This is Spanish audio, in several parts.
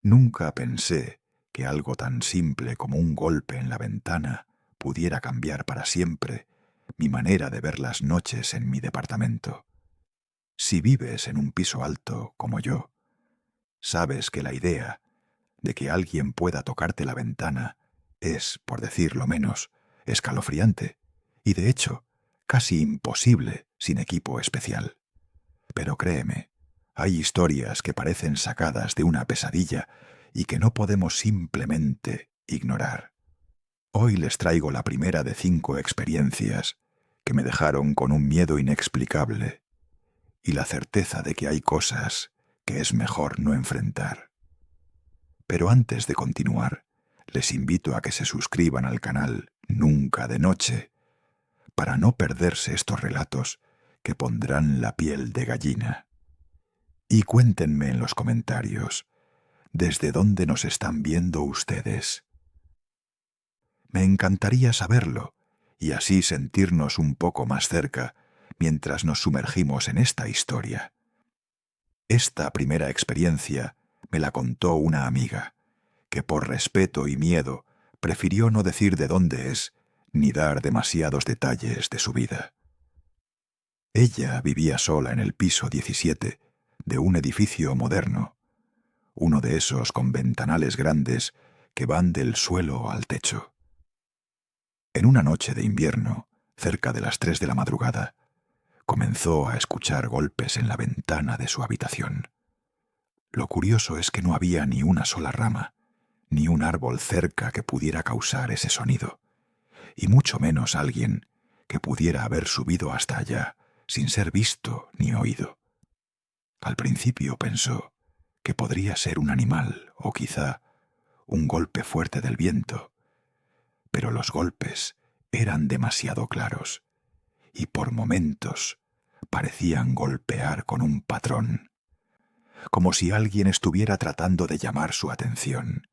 Nunca pensé que algo tan simple como un golpe en la ventana pudiera cambiar para siempre mi manera de ver las noches en mi departamento. Si vives en un piso alto como yo, sabes que la idea de que alguien pueda tocarte la ventana es, por decirlo menos, escalofriante y, de hecho, casi imposible sin equipo especial. Pero créeme, hay historias que parecen sacadas de una pesadilla y que no podemos simplemente ignorar. Hoy les traigo la primera de 5 experiencias que me dejaron con un miedo inexplicable y la certeza de que hay cosas que es mejor no enfrentar. Pero antes de continuar, les invito a que se suscriban al canal Nunca de Noche para no perderse estos relatos que pondrán la piel de gallina. Y cuéntenme en los comentarios desde dónde nos están viendo ustedes. Me encantaría saberlo y así sentirnos un poco más cerca mientras nos sumergimos en esta historia. Esta primera experiencia me la contó una amiga, que por respeto y miedo prefirió no decir de dónde es ni dar demasiados detalles de su vida. Ella vivía sola en el piso 17 de un edificio moderno, uno de esos con ventanales grandes que van del suelo al techo. En una noche de invierno, cerca de las 3 de la madrugada, comenzó a escuchar golpes en la ventana de su habitación. Lo curioso es que no había ni una sola rama, ni un árbol cerca que pudiera causar ese sonido, y mucho menos alguien que pudiera haber subido hasta allá sin ser visto ni oído. Al principio pensó que podría ser un animal o quizá un golpe fuerte del viento, pero los golpes eran demasiado claros y por momentos parecían golpear con un patrón, como si alguien estuviera tratando de llamar su atención.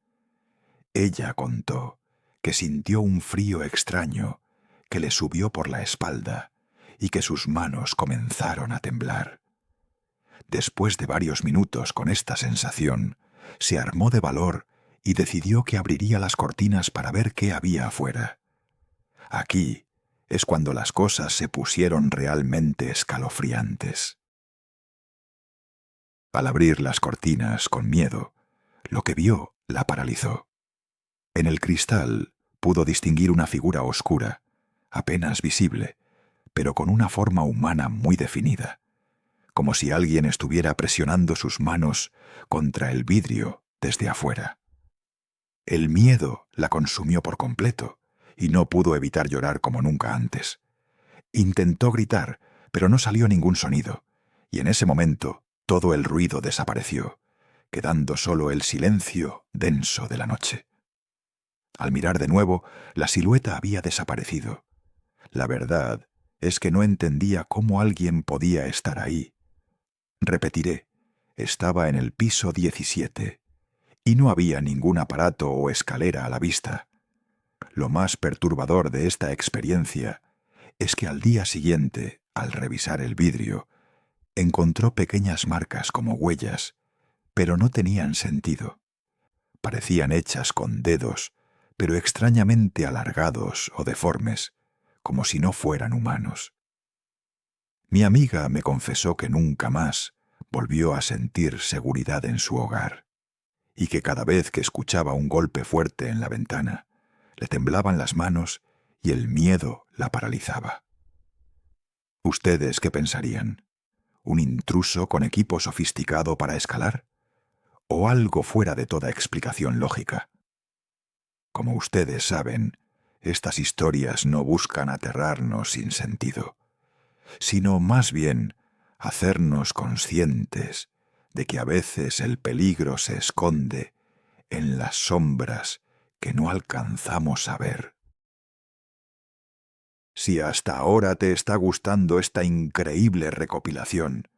Ella contó que sintió un frío extraño que le subió por la espalda y que sus manos comenzaron a temblar. Después de varios minutos con esta sensación, se armó de valor y decidió que abriría las cortinas para ver qué había afuera. Aquí es cuando las cosas se pusieron realmente escalofriantes. Al abrir las cortinas con miedo, lo que vio la paralizó. En el cristal pudo distinguir una figura oscura, apenas visible, pero con una forma humana muy definida, como si alguien estuviera presionando sus manos contra el vidrio desde afuera. El miedo la consumió por completo y no pudo evitar llorar como nunca antes. Intentó gritar, pero no salió ningún sonido, y en ese momento todo el ruido desapareció, quedando solo el silencio denso de la noche. Al mirar de nuevo, la silueta había desaparecido. La verdad es que no entendía cómo alguien podía estar ahí. Repetiré, estaba en el piso 17 y no había ningún aparato o escalera a la vista. Lo más perturbador de esta experiencia es que al día siguiente, al revisar el vidrio, encontró pequeñas marcas como huellas, pero no tenían sentido. Parecían hechas con dedos, pero extrañamente alargados o deformes, como si no fueran humanos. Mi amiga me confesó que nunca más volvió a sentir seguridad en su hogar, y que cada vez que escuchaba un golpe fuerte en la ventana, le temblaban las manos y el miedo la paralizaba. ¿Ustedes qué pensarían? ¿Un intruso con equipo sofisticado para escalar? ¿O algo fuera de toda explicación lógica? Como ustedes saben, estas historias no buscan aterrarnos sin sentido, sino más bien hacernos conscientes de que a veces el peligro se esconde en las sombras que no alcanzamos a ver. Si hasta ahora te está gustando esta increíble recopilación,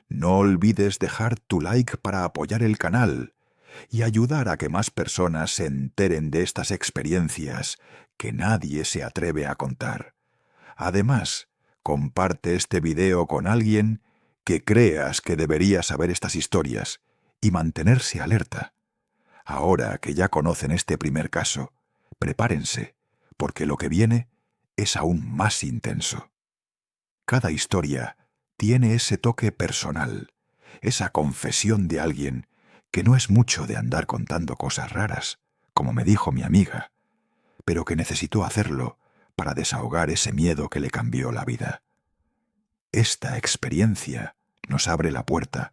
no olvides dejar tu like para apoyar el canal y ayudar a que más personas se enteren de estas experiencias que nadie se atreve a contar. Además, comparte este video con alguien que creas que debería saber estas historias y mantenerse alerta, Ahora que ya conocen este primer caso, prepárense, porque lo que viene es aún más intenso. Cada historia tiene ese toque personal, esa confesión de alguien que no es mucho de andar contando cosas raras, como me dijo mi amiga, pero que necesitó hacerlo para desahogar ese miedo que le cambió la vida. Esta experiencia nos abre la puerta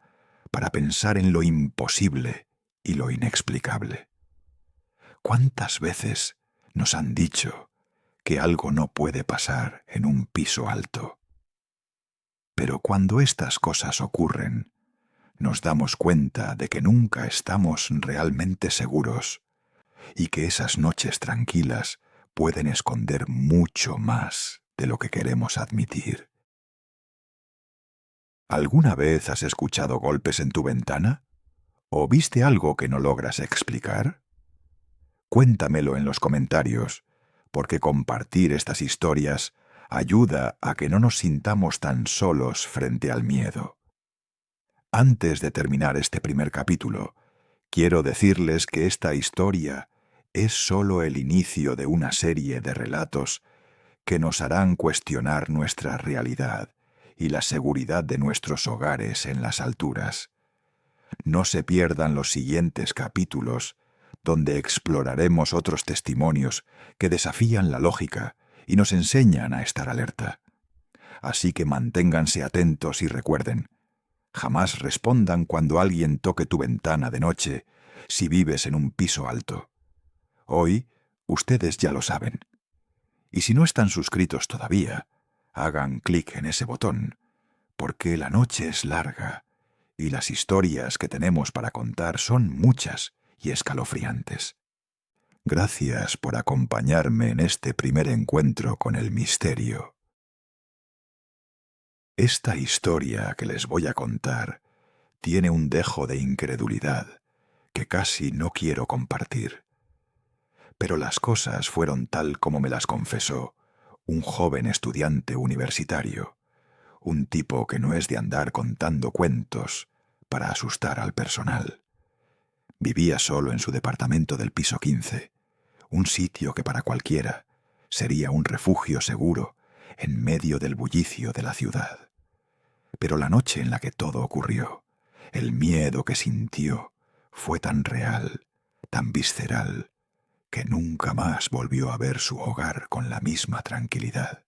para pensar en lo imposible y lo inexplicable. ¿Cuántas veces nos han dicho que algo no puede pasar en un piso alto? Pero cuando estas cosas ocurren, nos damos cuenta de que nunca estamos realmente seguros y que esas noches tranquilas pueden esconder mucho más de lo que queremos admitir. ¿Alguna vez has escuchado golpes en tu ventana? ¿O viste algo que no logras explicar? Cuéntamelo en los comentarios, porque compartir estas historias ayuda a que no nos sintamos tan solos frente al miedo. Antes de terminar este primer capítulo, quiero decirles que esta historia es solo el inicio de una serie de relatos que nos harán cuestionar nuestra realidad y la seguridad de nuestros hogares en las alturas. No se pierdan los siguientes capítulos, donde exploraremos otros testimonios que desafían la lógica y nos enseñan a estar alerta. Así que manténganse atentos y recuerden, jamás respondan cuando alguien toque tu ventana de noche si vives en un piso alto. Hoy, ustedes ya lo saben. Y si no están suscritos todavía, hagan clic en ese botón, porque la noche es larga y las historias que tenemos para contar son muchas y escalofriantes. Gracias por acompañarme en este primer encuentro con el misterio. Esta historia que les voy a contar tiene un dejo de incredulidad que casi no quiero compartir. Pero las cosas fueron tal como me las confesó un joven estudiante universitario, un tipo que no es de andar contando cuentos para asustar al personal. Vivía solo en su departamento del piso 15, un sitio que para cualquiera sería un refugio seguro en medio del bullicio de la ciudad. Pero la noche en la que todo ocurrió, el miedo que sintió, fue tan real, tan visceral, que nunca más volvió a ver su hogar con la misma tranquilidad.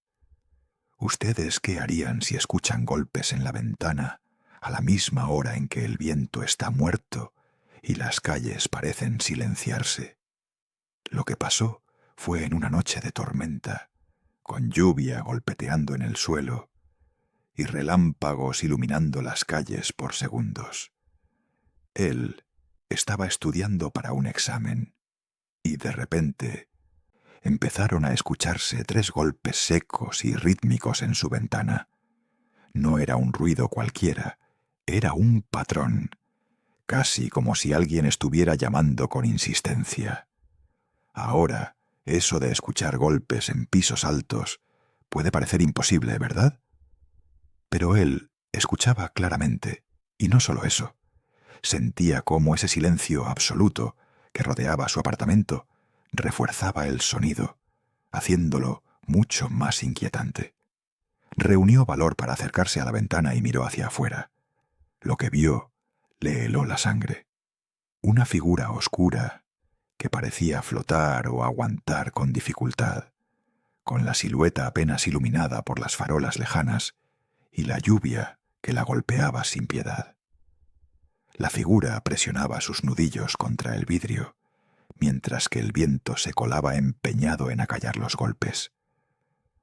¿Ustedes qué harían si escuchan golpes en la ventana a la misma hora en que el viento está muerto y las calles parecen silenciarse? Lo que pasó fue en una noche de tormenta, con lluvia golpeteando en el suelo y relámpagos iluminando las calles por segundos. Él estaba estudiando para un examen y de repente empezaron a escucharse 3 golpes secos y rítmicos en su ventana. No era un ruido cualquiera, era un patrón, casi como si alguien estuviera llamando con insistencia. Ahora, eso de escuchar golpes en pisos altos puede parecer imposible, ¿verdad? Pero él escuchaba claramente, y no solo eso. Sentía cómo ese silencio absoluto que rodeaba su apartamento refuerzaba el sonido, haciéndolo mucho más inquietante. Reunió valor para acercarse a la ventana y miró hacia afuera. Lo que vio le heló la sangre. Una figura oscura que parecía flotar o aguantar con dificultad, con la silueta apenas iluminada por las farolas lejanas y la lluvia que la golpeaba sin piedad. La figura presionaba sus nudillos contra el vidrio, mientras que el viento se colaba empeñado en acallar los golpes.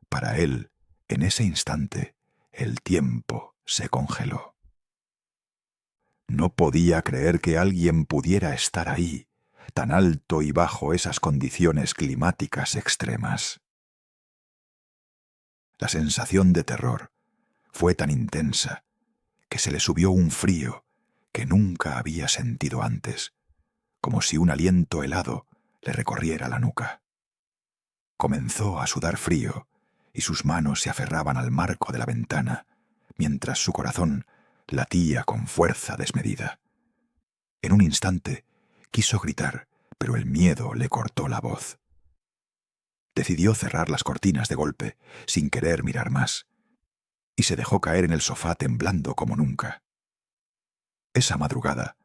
Para él, en ese instante, el tiempo se congeló. No podía creer que alguien pudiera estar ahí, tan alto y bajo esas condiciones climáticas extremas. La sensación de terror fue tan intensa que se le subió un frío que nunca había sentido antes, como si un aliento helado le recorriera la nuca. Comenzó a sudar frío y sus manos se aferraban al marco de la ventana, mientras su corazón latía con fuerza desmedida. En un instante Quiso gritar, pero el miedo le cortó la voz. Decidió cerrar las cortinas de golpe, sin querer mirar más, y se dejó caer en el sofá temblando como nunca. Esa madrugada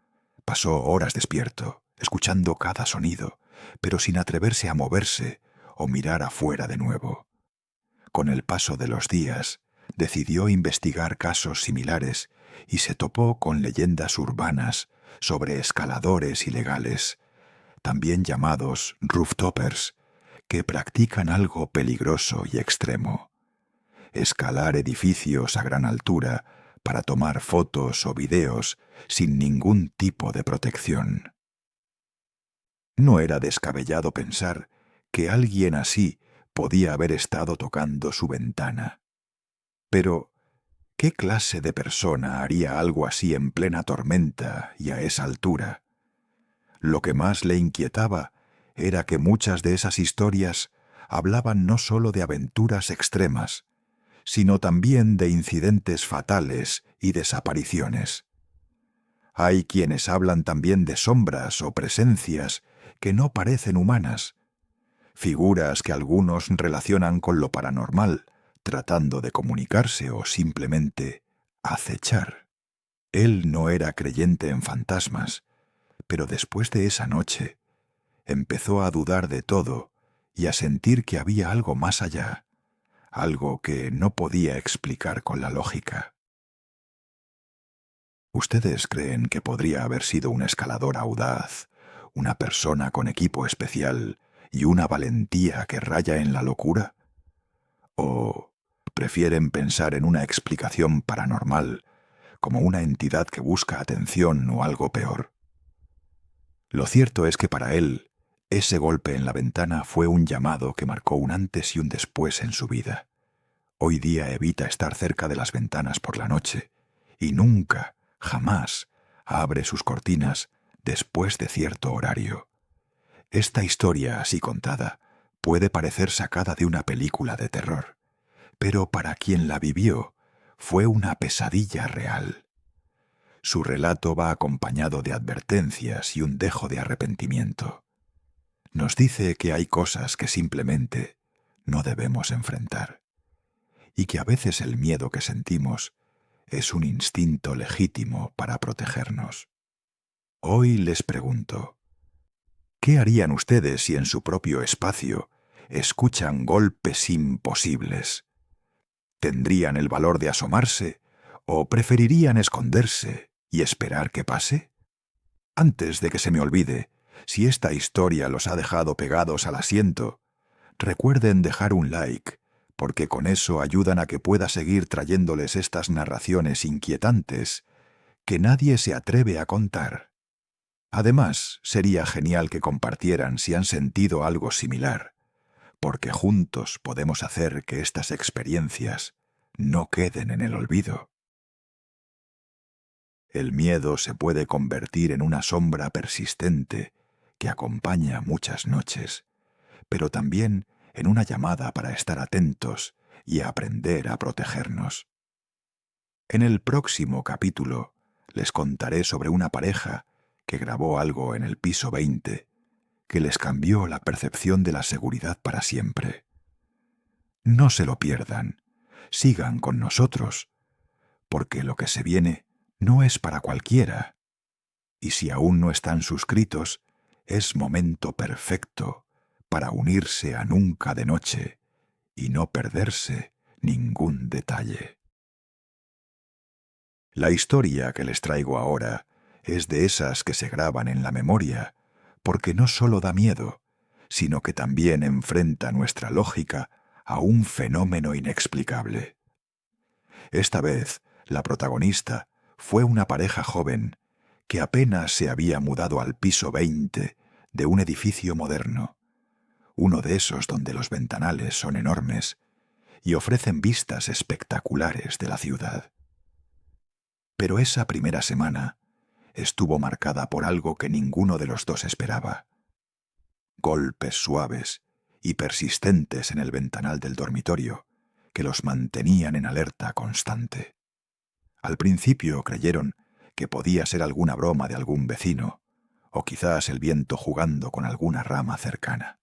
pasó horas despierto, escuchando cada sonido, pero sin atreverse a moverse o mirar afuera de nuevo. Con el paso de los días, decidió investigar casos similares y se topó con leyendas urbanas sobre escaladores ilegales, también llamados rooftoppers, que practican algo peligroso y extremo: escalar edificios a gran altura para tomar fotos o videos sin ningún tipo de protección. No era descabellado pensar que alguien así podía haber estado tocando su ventana. Pero, ¿qué clase de persona haría algo así en plena tormenta y a esa altura? Lo que más le inquietaba era que muchas de esas historias hablaban no solo de aventuras extremas, sino también de incidentes fatales y desapariciones. Hay quienes hablan también de sombras o presencias que no parecen humanas, figuras que algunos relacionan con lo paranormal, tratando de comunicarse o simplemente acechar. Él no era creyente en fantasmas, pero después de esa noche empezó a dudar de todo y a sentir que había algo más allá, algo que no podía explicar con la lógica. ¿Ustedes creen que podría haber sido un escalador audaz, una persona con equipo especial y una valentía que raya en la locura? ¿O prefieren pensar en una explicación paranormal, como una entidad que busca atención o algo peor? Lo cierto es que para él, ese golpe en la ventana fue un llamado que marcó un antes y un después en su vida. Hoy día evita estar cerca de las ventanas por la noche y nunca, jamás, abre sus cortinas después de cierto horario. Esta historia, así contada, puede parecer sacada de una película de terror, pero para quien la vivió, fue una pesadilla real. Su relato va acompañado de advertencias y un dejo de arrepentimiento. Nos dice que hay cosas que simplemente no debemos enfrentar, y que a veces el miedo que sentimos es un instinto legítimo para protegernos. Hoy les pregunto, ¿qué harían ustedes si en su propio espacio escuchan golpes imposibles? ¿Tendrían el valor de asomarse o preferirían esconderse y esperar que pase? Antes de que se me olvide, si esta historia los ha dejado pegados al asiento, recuerden dejar un like, porque con eso ayudan a que pueda seguir trayéndoles estas narraciones inquietantes que nadie se atreve a contar. Además, sería genial que compartieran si han sentido algo similar, porque juntos podemos hacer que estas experiencias no queden en el olvido. El miedo se puede convertir en una sombra persistente que acompaña muchas noches, pero también en una llamada para estar atentos y aprender a protegernos. En el próximo capítulo les contaré sobre una pareja que grabó algo en el piso 20 que les cambió la percepción de la seguridad para siempre. No se lo pierdan, sigan con nosotros, porque lo que se viene no es para cualquiera. Y si aún no están suscritos, es momento perfecto para unirse a Nunca de Noche y no perderse ningún detalle. La historia que les traigo ahora es de esas que se graban en la memoria, porque no solo da miedo, sino que también enfrenta nuestra lógica a un fenómeno inexplicable. Esta vez, la protagonista fue una pareja joven que apenas se había mudado al piso 20 de un edificio moderno, uno de esos donde los ventanales son enormes y ofrecen vistas espectaculares de la ciudad. Pero esa primera semana estuvo marcada por algo que ninguno de los dos esperaba: golpes suaves y persistentes en el ventanal del dormitorio que los mantenían en alerta constante. Al principio creyeron que podía ser alguna broma de algún vecino o quizás el viento jugando con alguna rama cercana.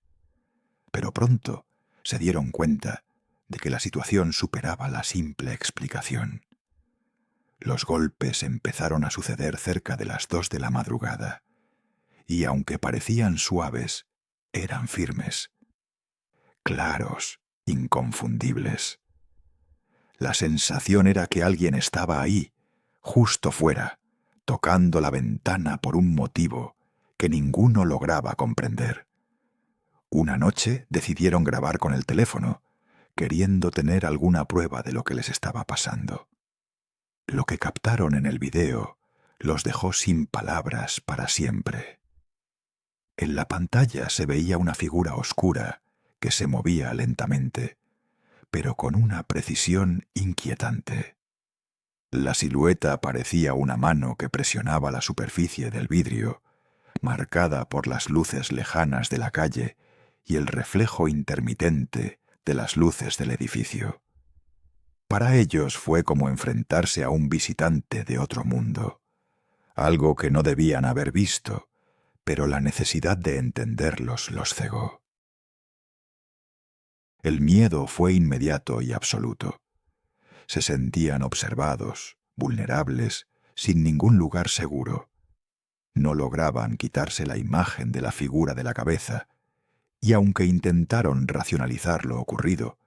Pero pronto se dieron cuenta de que la situación superaba la simple explicación. Los golpes empezaron a suceder cerca de las 2 de la madrugada, y aunque parecían suaves, eran firmes, claros, inconfundibles. La sensación era que alguien estaba ahí, justo fuera, tocando la ventana por un motivo que ninguno lograba comprender. Una noche decidieron grabar con el teléfono, queriendo tener alguna prueba de lo que les estaba pasando. Lo que captaron en el video los dejó sin palabras para siempre. En la pantalla se veía una figura oscura que se movía lentamente, pero con una precisión inquietante. La silueta parecía una mano que presionaba la superficie del vidrio, marcada por las luces lejanas de la calle y el reflejo intermitente de las luces del edificio. Para ellos fue como enfrentarse a un visitante de otro mundo, algo que no debían haber visto, pero la necesidad de entenderlos los cegó. El miedo fue inmediato y absoluto. Se sentían observados, vulnerables, sin ningún lugar seguro. No lograban quitarse la imagen de la figura de la cabeza, y aunque intentaron racionalizar lo ocurrido,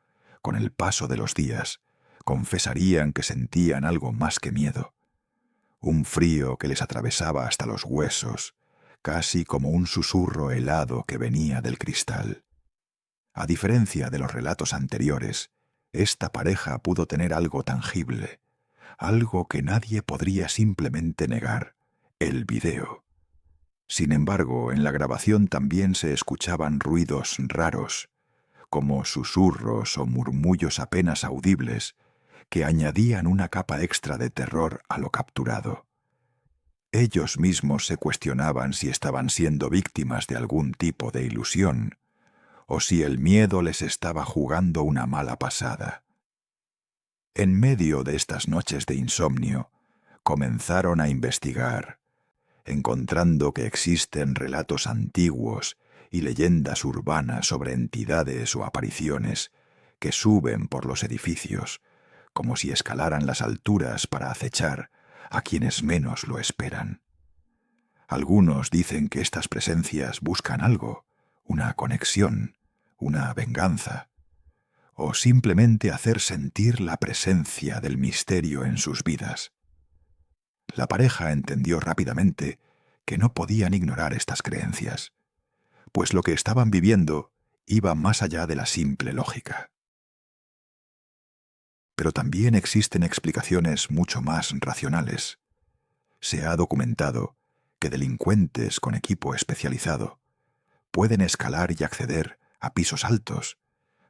con el paso de los días, confesarían que sentían algo más que miedo. Un frío que les atravesaba hasta los huesos, casi como un susurro helado que venía del cristal. A diferencia de los relatos anteriores, esta pareja pudo tener algo tangible, algo que nadie podría simplemente negar: el video. Sin embargo, en la grabación también se escuchaban ruidos raros, como susurros o murmullos apenas audibles, que añadían una capa extra de terror a lo capturado. Ellos mismos se cuestionaban si estaban siendo víctimas de algún tipo de ilusión, o si el miedo les estaba jugando una mala pasada. En medio de estas noches de insomnio, comenzaron a investigar, encontrando que existen relatos antiguos y leyendas urbanas sobre entidades o apariciones que suben por los edificios, como si escalaran las alturas para acechar a quienes menos lo esperan. Algunos dicen que estas presencias buscan algo, una conexión, una venganza, o simplemente hacer sentir la presencia del misterio en sus vidas. La pareja entendió rápidamente que no podían ignorar estas creencias, pues lo que estaban viviendo iba más allá de la simple lógica. Pero también existen explicaciones mucho más racionales. Se ha documentado que delincuentes con equipo especializado pueden escalar y acceder a pisos altos,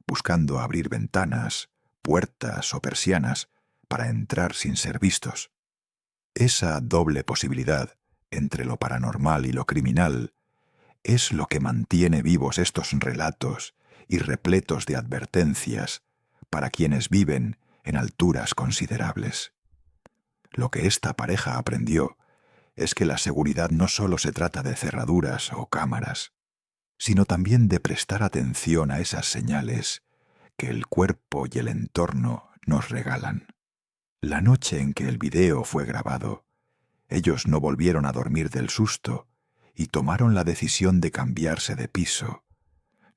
buscando abrir ventanas, puertas o persianas para entrar sin ser vistos. Esa doble posibilidad entre lo paranormal y lo criminal es lo que mantiene vivos estos relatos y repletos de advertencias para quienes viven en alturas considerables. Lo que esta pareja aprendió es que la seguridad no solo se trata de cerraduras o cámaras, sino también de prestar atención a esas señales que el cuerpo y el entorno nos regalan. La noche en que el video fue grabado, ellos no volvieron a dormir del susto y tomaron la decisión de cambiarse de piso,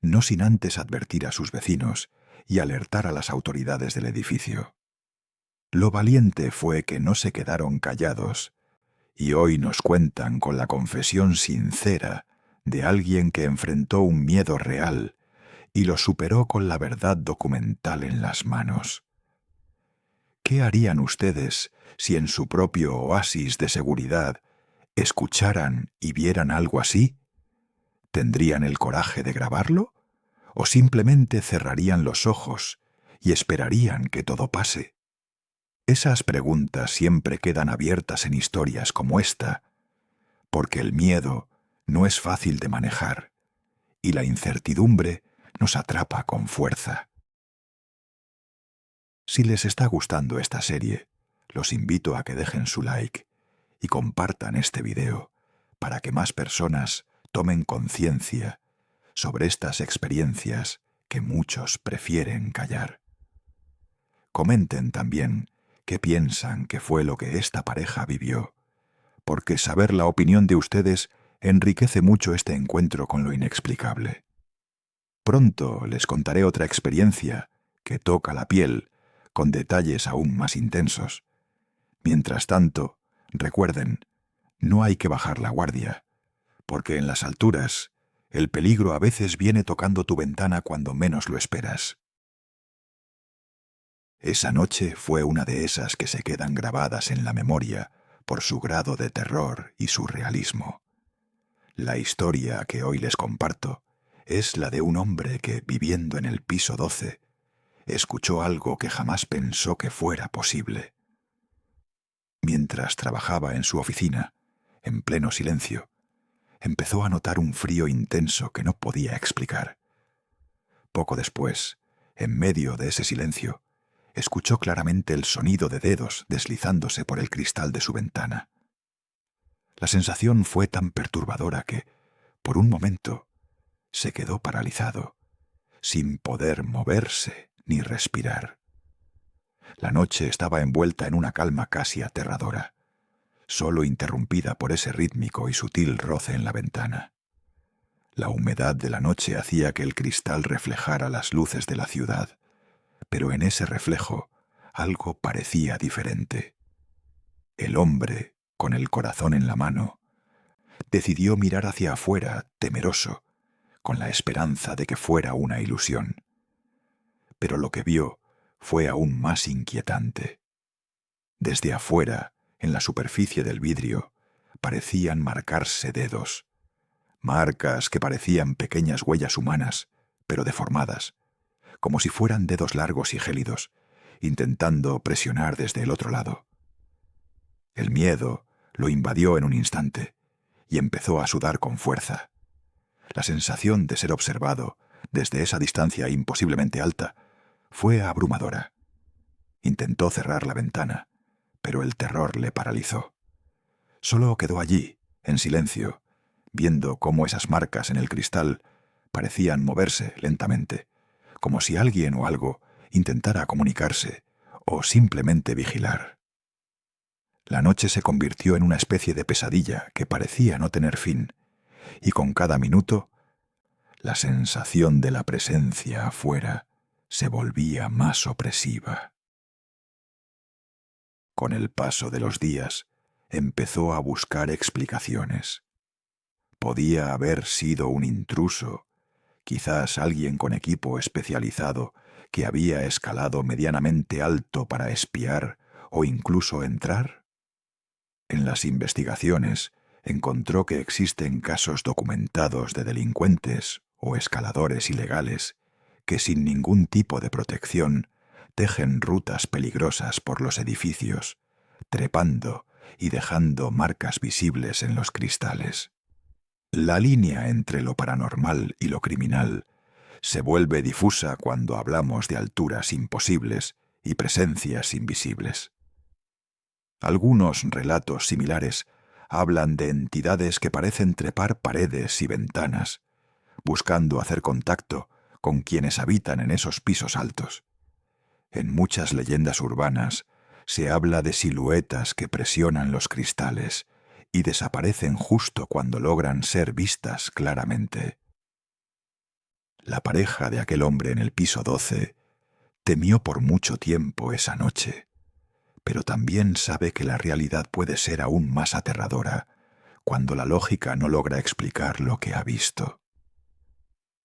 no sin antes advertir a sus vecinos y alertar a las autoridades del edificio. Lo valiente fue que no se quedaron callados, y hoy nos cuentan con la confesión sincera de alguien que enfrentó un miedo real y lo superó con la verdad documental en las manos. ¿Qué harían ustedes si en su propio oasis de seguridad escucharan y vieran algo así? ¿Tendrían el coraje de grabarlo? ¿O simplemente cerrarían los ojos y esperarían que todo pase? Esas preguntas siempre quedan abiertas en historias como esta, porque el miedo no es fácil de manejar y la incertidumbre nos atrapa con fuerza. Si les está gustando esta serie, los invito a que dejen su like y compartan este video para que más personas tomen conciencia sobre estas experiencias que muchos prefieren callar. Comenten también qué piensan que fue lo que esta pareja vivió, porque saber la opinión de ustedes enriquece mucho este encuentro con lo inexplicable. Pronto les contaré otra experiencia que toca la piel con detalles aún más intensos. Mientras tanto, recuerden, no hay que bajar la guardia, porque en las alturas el peligro a veces viene tocando tu ventana cuando menos lo esperas. Esa noche fue una de esas que se quedan grabadas en la memoria por su grado de terror y surrealismo. La historia que hoy les comparto es la de un hombre que, viviendo en el piso 12, escuchó algo que jamás pensó que fuera posible. Mientras trabajaba en su oficina, en pleno silencio, empezó a notar un frío intenso que no podía explicar. Poco después, en medio de ese silencio, escuchó claramente el sonido de dedos deslizándose por el cristal de su ventana. La sensación fue tan perturbadora que, por un momento, se quedó paralizado, sin poder moverse ni respirar. La noche estaba envuelta en una calma casi aterradora, solo interrumpida por ese rítmico y sutil roce en la ventana. La humedad de la noche hacía que el cristal reflejara las luces de la ciudad, pero en ese reflejo algo parecía diferente. El hombre, con el corazón en la mano, decidió mirar hacia afuera, temeroso, con la esperanza de que fuera una ilusión. Pero lo que vio fue aún más inquietante. Desde afuera, en la superficie del vidrio, parecían marcarse dedos, marcas que parecían pequeñas huellas humanas, pero deformadas, como si fueran dedos largos y gélidos, intentando presionar desde el otro lado. El miedo lo invadió en un instante y empezó a sudar con fuerza. La sensación de ser observado desde esa distancia imposiblemente alta fue abrumadora. Intentó cerrar la ventana, pero el terror le paralizó. Solo quedó allí, en silencio, viendo cómo esas marcas en el cristal parecían moverse lentamente, como si alguien o algo intentara comunicarse o simplemente vigilar. La noche se convirtió en una especie de pesadilla que parecía no tener fin, y con cada minuto, la sensación de la presencia afuera se volvía más opresiva. Con el paso de los días, empezó a buscar explicaciones. Podía haber sido un intruso, quizás alguien con equipo especializado que había escalado medianamente alto para espiar o incluso entrar. En las investigaciones encontró que existen casos documentados de delincuentes o escaladores ilegales que sin ningún tipo de protección tejen rutas peligrosas por los edificios, trepando y dejando marcas visibles en los cristales. La línea entre lo paranormal y lo criminal se vuelve difusa cuando hablamos de alturas imposibles y presencias invisibles. Algunos relatos similares hablan de entidades que parecen trepar paredes y ventanas, buscando hacer contacto con quienes habitan en esos pisos altos. En muchas leyendas urbanas se habla de siluetas que presionan los cristales y desaparecen justo cuando logran ser vistas claramente. La pareja de aquel hombre en el piso 12 temió por mucho tiempo esa noche, pero también sabe que la realidad puede ser aún más aterradora cuando la lógica no logra explicar lo que ha visto.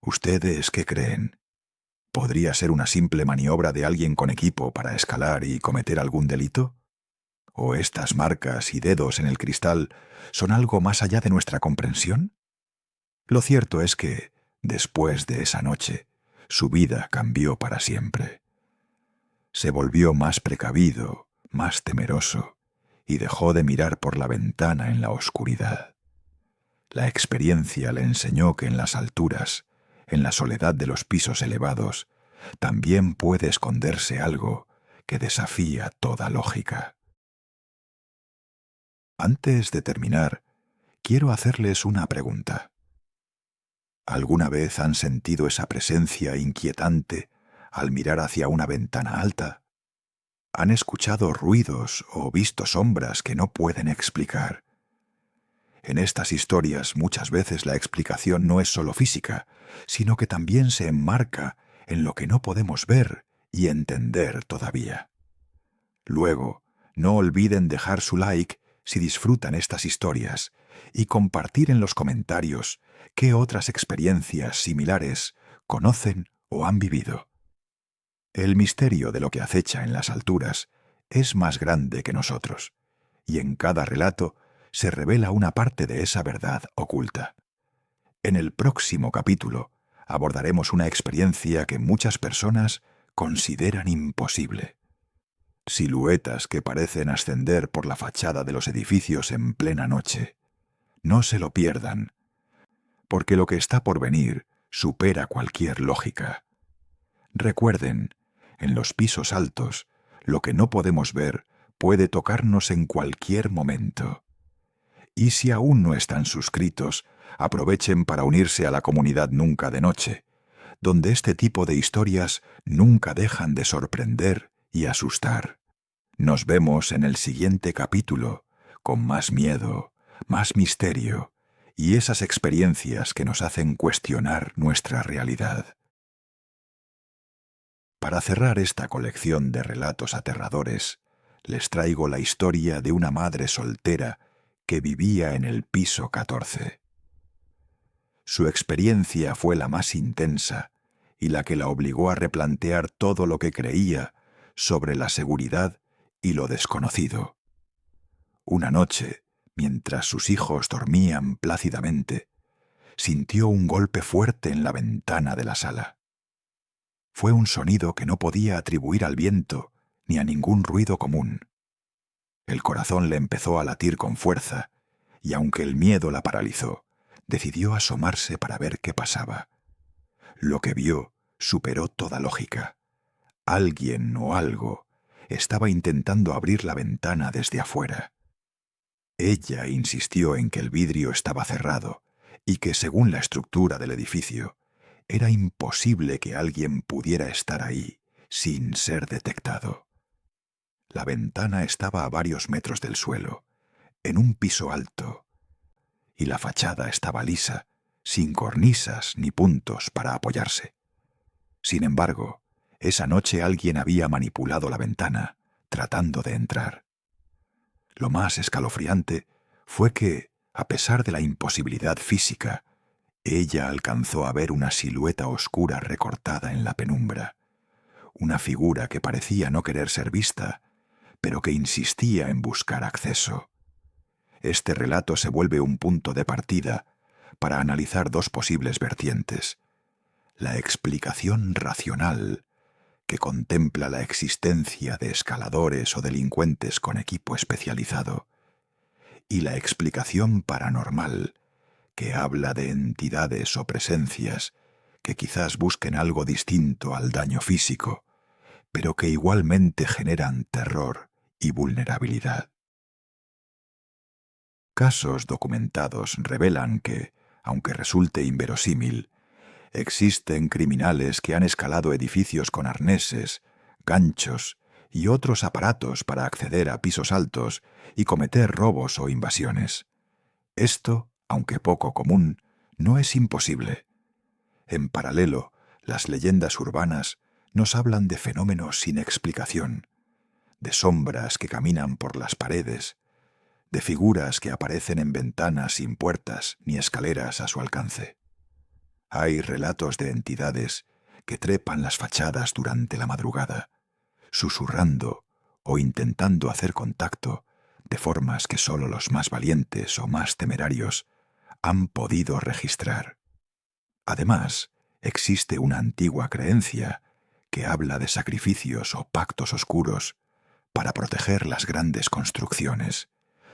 ¿Ustedes qué creen? ¿Podría ser una simple maniobra de alguien con equipo para escalar y cometer algún delito? ¿O estas marcas y dedos en el cristal son algo más allá de nuestra comprensión? Lo cierto es que, después de esa noche, su vida cambió para siempre. Se volvió más precavido, más temeroso, y dejó de mirar por la ventana en la oscuridad. La experiencia le enseñó que en las alturas, en la soledad de los pisos elevados, también puede esconderse algo que desafía toda lógica. Antes de terminar, quiero hacerles una pregunta. ¿Alguna vez han sentido esa presencia inquietante al mirar hacia una ventana alta? ¿Han escuchado ruidos o visto sombras que no pueden explicar? En estas historias muchas veces la explicación no es solo física, sino que también se enmarca en lo que no podemos ver y entender todavía. Luego, no olviden dejar su like si disfrutan estas historias y compartir en los comentarios qué otras experiencias similares conocen o han vivido. El misterio de lo que acecha en las alturas es más grande que nosotros, y en cada relato se revela una parte de esa verdad oculta. En el próximo capítulo abordaremos una experiencia que muchas personas consideran imposible. Siluetas que parecen ascender por la fachada de los edificios en plena noche. No se lo pierdan, porque lo que está por venir supera cualquier lógica. Recuerden, en los pisos altos, lo que no podemos ver puede tocarnos en cualquier momento. Y si aún no están suscritos, aprovechen para unirse a la comunidad Nunca de Noche, donde este tipo de historias nunca dejan de sorprender y asustar. Nos vemos en el siguiente capítulo, con más miedo, más misterio y esas experiencias que nos hacen cuestionar nuestra realidad. Para cerrar esta colección de relatos aterradores, les traigo la historia de una madre soltera que vivía en el piso 14. Su experiencia fue la más intensa y la que la obligó a replantear todo lo que creía sobre la seguridad y lo desconocido. Una noche, mientras sus hijos dormían plácidamente, sintió un golpe fuerte en la ventana de la sala. Fue un sonido que no podía atribuir al viento ni a ningún ruido común. El corazón le empezó a latir con fuerza, y aunque el miedo la paralizó, decidió asomarse para ver qué pasaba. Lo que vio superó toda lógica. Alguien o algo estaba intentando abrir la ventana desde afuera. Ella insistió en que el vidrio estaba cerrado y que, según la estructura del edificio, era imposible que alguien pudiera estar ahí sin ser detectado. La ventana estaba a varios metros del suelo, en un piso alto, y la fachada estaba lisa, sin cornisas ni puntos para apoyarse. Sin embargo, esa noche alguien había manipulado la ventana, tratando de entrar. Lo más escalofriante fue que, a pesar de la imposibilidad física, ella alcanzó a ver una silueta oscura recortada en la penumbra, una figura que parecía no querer ser vista, pero que insistía en buscar acceso. Este relato se vuelve un punto de partida para analizar dos posibles vertientes: la explicación racional, que contempla la existencia de escaladores o delincuentes con equipo especializado, y la explicación paranormal, que habla de entidades o presencias que quizás busquen algo distinto al daño físico, pero que igualmente generan terror y vulnerabilidad. Casos documentados revelan que, aunque resulte inverosímil, existen criminales que han escalado edificios con arneses, ganchos y otros aparatos para acceder a pisos altos y cometer robos o invasiones. Esto, aunque poco común, no es imposible. En paralelo, las leyendas urbanas nos hablan de fenómenos sin explicación, de sombras que caminan por las paredes, de figuras que aparecen en ventanas sin puertas ni escaleras a su alcance. Hay relatos de entidades que trepan las fachadas durante la madrugada, susurrando o intentando hacer contacto de formas que solo los más valientes o más temerarios han podido registrar. Además, existe una antigua creencia que habla de sacrificios o pactos oscuros para proteger las grandes construcciones,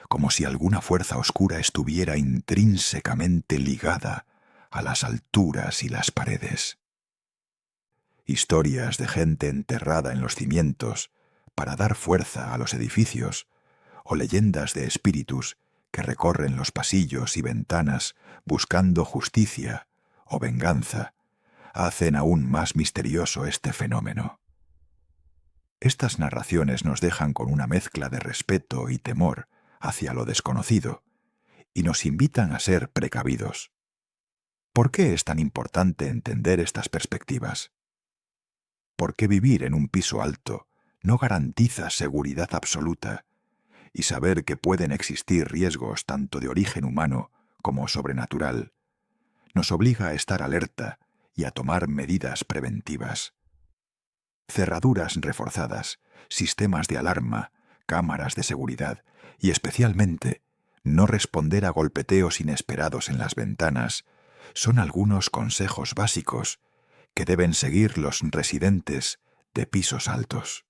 como si alguna fuerza oscura estuviera intrínsecamente ligada a las alturas y las paredes. Historias de gente enterrada en los cimientos para dar fuerza a los edificios, o leyendas de espíritus que recorren los pasillos y ventanas buscando justicia o venganza, hacen aún más misterioso este fenómeno. Estas narraciones nos dejan con una mezcla de respeto y temor hacia lo desconocido y nos invitan a ser precavidos. ¿Por qué es tan importante entender estas perspectivas? Porque vivir en un piso alto no garantiza seguridad absoluta, y saber que pueden existir riesgos tanto de origen humano como sobrenatural nos obliga a estar alerta y a tomar medidas preventivas. Cerraduras reforzadas, sistemas de alarma, cámaras de seguridad y, especialmente, no responder a golpeteos inesperados en las ventanas son algunos consejos básicos que deben seguir los residentes de pisos altos.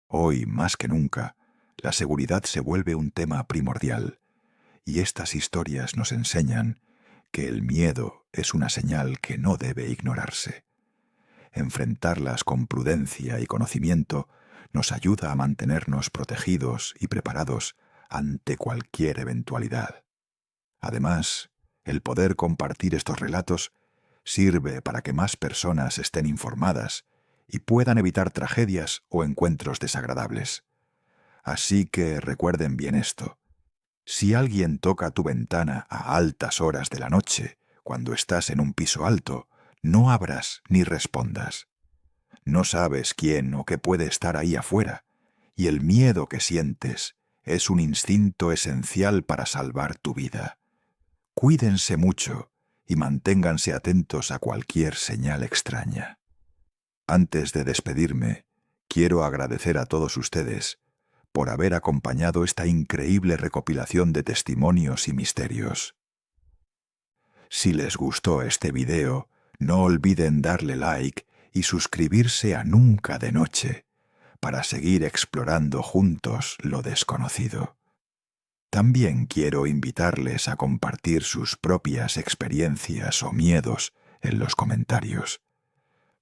Hoy, más que nunca, la seguridad se vuelve un tema primordial, y estas historias nos enseñan que el miedo es una señal que no debe ignorarse. Enfrentarlas con prudencia y conocimiento nos ayuda a mantenernos protegidos y preparados ante cualquier eventualidad. Además, el poder compartir estos relatos sirve para que más personas estén informadas y puedan evitar tragedias o encuentros desagradables. Así que recuerden bien esto. Si alguien toca tu ventana a altas horas de la noche, cuando estás en un piso alto, no abras ni respondas. No sabes quién o qué puede estar ahí afuera, y el miedo que sientes es un instinto esencial para salvar tu vida. Cuídense mucho y manténganse atentos a cualquier señal extraña. Antes de despedirme, quiero agradecer a todos ustedes por haber acompañado esta increíble recopilación de testimonios y misterios. Si les gustó este video, no olviden darle like y suscribirse a Nunca de Noche para seguir explorando juntos lo desconocido. También quiero invitarles a compartir sus propias experiencias o miedos en los comentarios,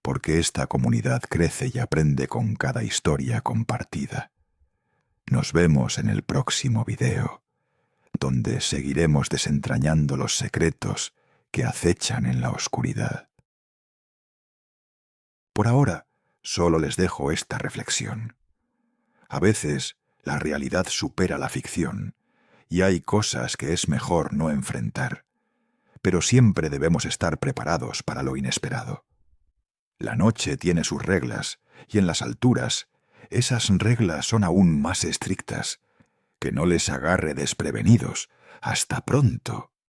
porque esta comunidad crece y aprende con cada historia compartida. Nos vemos en el próximo video, donde seguiremos desentrañando los secretos que acechan en la oscuridad. Por ahora, solo les dejo esta reflexión. A veces, la realidad supera la ficción, y hay cosas que es mejor no enfrentar, pero siempre debemos estar preparados para lo inesperado. La noche tiene sus reglas, y en las alturas, esas reglas son aún más estrictas. Que no les agarre desprevenidos. Hasta pronto.